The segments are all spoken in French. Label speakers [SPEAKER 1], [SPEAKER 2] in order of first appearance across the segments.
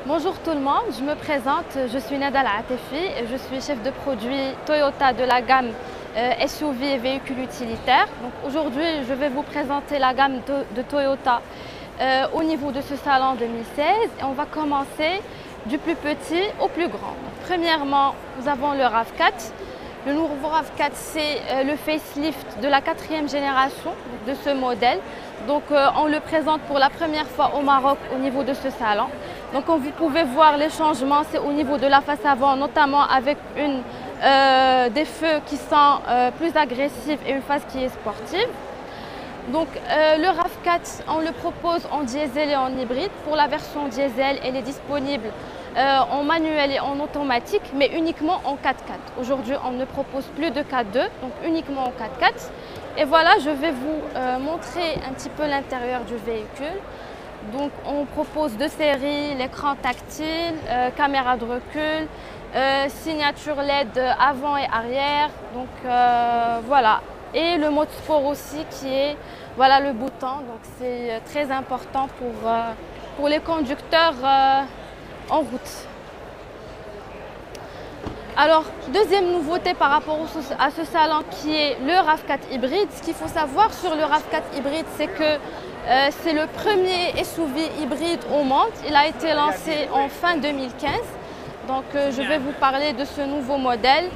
[SPEAKER 1] Bonjour tout le monde, je me présente, je suis Nada Atefi et je suis chef de produit Toyota de la gamme SUV et véhicules utilitaires. Aujourd'hui, je vais vous présenter la gamme de Toyota au niveau de ce salon 2016 et on va commencer du plus petit au plus grand. Premièrement, nous avons le RAV4. Le nouveau RAV4, c'est le facelift de la 4e génération de ce modèle. Donc, on le présente pour la première fois au Maroc au niveau de ce salon. Donc, comme vous pouvez voir, les changements, c'est au niveau de la face avant, notamment avec des feux qui sont plus agressifs et une face qui est sportive. Donc, le RAV4, on le propose en diesel et en hybride. Pour la version diesel, elle est disponible en manuel et en automatique, mais uniquement en 4x4. Aujourd'hui, on ne propose plus de 4x2, donc uniquement en 4x4. Et voilà, je vais vous montrer un petit peu l'intérieur du véhicule. Donc, on propose deux séries, l'écran tactile, caméra de recul, signature LED avant et arrière. Donc, voilà. Et le mode sport aussi qui est, voilà, le bouton. Donc, c'est très important pour les conducteurs en route. Alors, deuxième nouveauté par rapport à ce salon qui est le RAV4 hybride. Ce qu'il faut savoir sur le RAV4 hybride, c'est que c'est le premier SUV hybride au monde. Il a été lancé en fin 2015. Donc, je vais vous parler de ce nouveau modèle.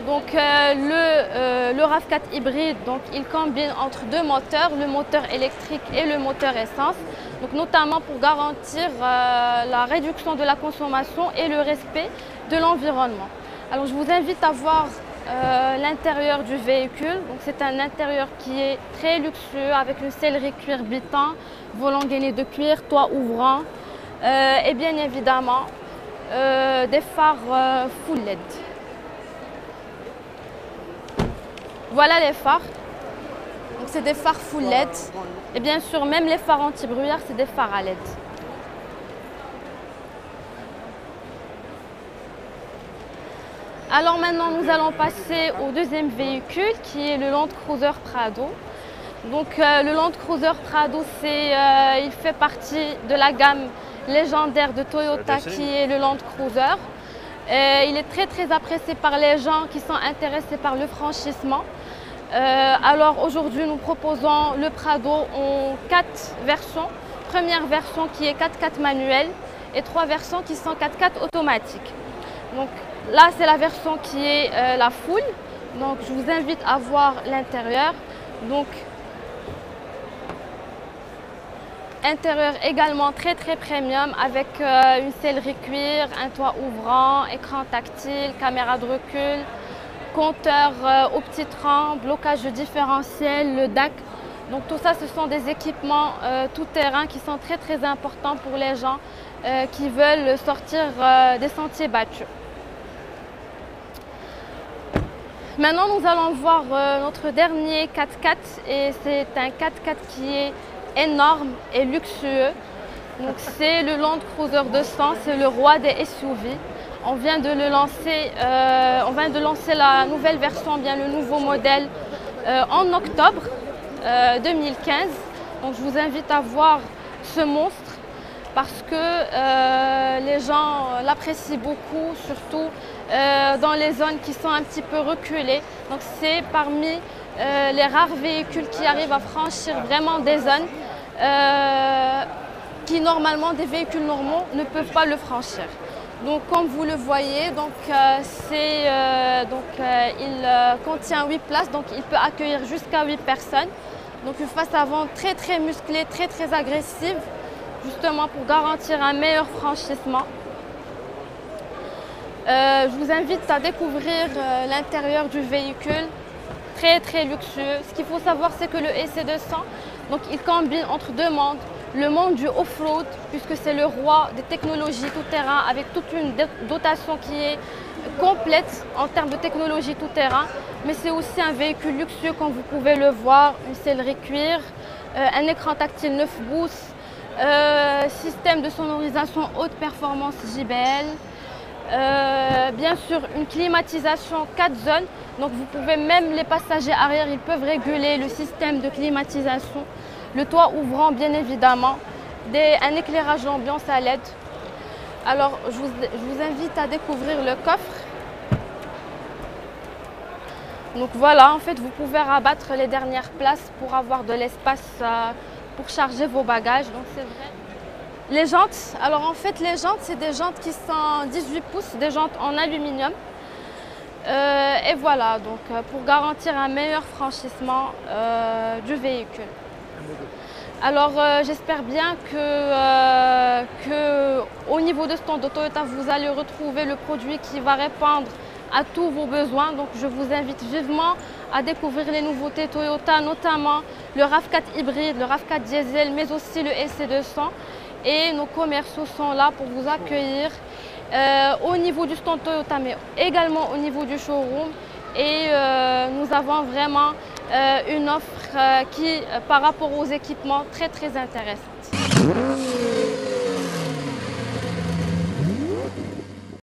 [SPEAKER 1] Donc, le RAV4 hybride, donc, il combine entre deux moteurs, le moteur électrique et le moteur essence. Donc, notamment pour garantir la réduction de la consommation et le respect de l'environnement. Alors, je vous invite à voir l'intérieur du véhicule. Donc, c'est un intérieur qui est très luxueux avec une sellerie cuir bitin, volant gainé de cuir, toit ouvrant et bien évidemment des phares full LED. Voilà les phares. C'est des phares full LED. Et bien sûr, même les phares anti-brouillard, c'est des phares à LED. Alors maintenant, nous allons passer au deuxième véhicule qui est le Land Cruiser Prado. Donc le Land Cruiser Prado, il fait partie de la gamme légendaire de Toyota qui est le Land Cruiser. Il est très apprécié par les gens qui sont intéressés par le franchissement. Alors aujourd'hui, nous proposons le Prado en 4 versions. Première version qui est 4x4 manuel et 3 versions qui sont 4x4 automatiques. Donc là, c'est la version qui est la full. Donc je vous invite à voir l'intérieur. Donc intérieur également très premium avec une sellerie cuir, un toit ouvrant, écran tactile, caméra de recul, compteur au petit train, blocage de différentiel, le DAC. Donc tout ça, ce sont des équipements tout-terrain qui sont très importants pour les gens qui veulent sortir des sentiers battus. Maintenant, nous allons voir notre dernier 4x4 et c'est un 4x4 qui est énorme et luxueux. Donc c'est le Land Cruiser 200, c'est le roi des SUV. On vient de lancer la nouvelle version, bien le nouveau modèle en octobre 2015. Donc je vous invite à voir ce monstre parce que les gens l'apprécient beaucoup, surtout dans les zones qui sont un petit peu reculées. Donc c'est parmi les rares véhicules qui arrivent à franchir vraiment des zones qui normalement des véhicules normaux ne peuvent pas le franchir. Donc comme vous le voyez, il contient 8 places, donc il peut accueillir jusqu'à 8 personnes. Donc une face avant très musclée, très agressive, justement pour garantir un meilleur franchissement. Je vous invite à découvrir l'intérieur du véhicule, très luxueux. Ce qu'il faut savoir, c'est que le EC200, donc il combine entre deux mondes, le monde du off-road, puisque c'est le roi des technologies tout-terrain, avec toute une dotation qui est complète en termes de technologie tout-terrain, mais c'est aussi un véhicule luxueux, comme vous pouvez le voir, une sellerie cuir, un écran tactile 9 pouces, système de sonorisation haute performance JBL, Bien sûr, une climatisation 4 zones. Donc vous pouvez, même les passagers arrière, ils peuvent réguler le système de climatisation. Le toit ouvrant bien évidemment. Un éclairage d'ambiance à LED. Alors je vous invite à découvrir le coffre. Donc voilà, en fait vous pouvez rabattre les dernières places pour avoir de l'espace pour charger vos bagages. Donc c'est vrai. Les jantes, alors en fait les jantes c'est des jantes qui sont 18 pouces, des jantes en aluminium. Et voilà, donc pour garantir un meilleur franchissement du véhicule. Alors j'espère bien que au niveau de stand de Toyota, vous allez retrouver le produit qui va répondre à tous vos besoins. Donc je vous invite vivement à découvrir les nouveautés Toyota, notamment le RAV4 hybride, le RAV4 diesel, mais aussi le SC200. Et nos commerciaux sont là pour vous accueillir au niveau du stand Toyota, mais également au niveau du showroom. Et nous avons vraiment une offre qui, par rapport aux équipements, très intéressante.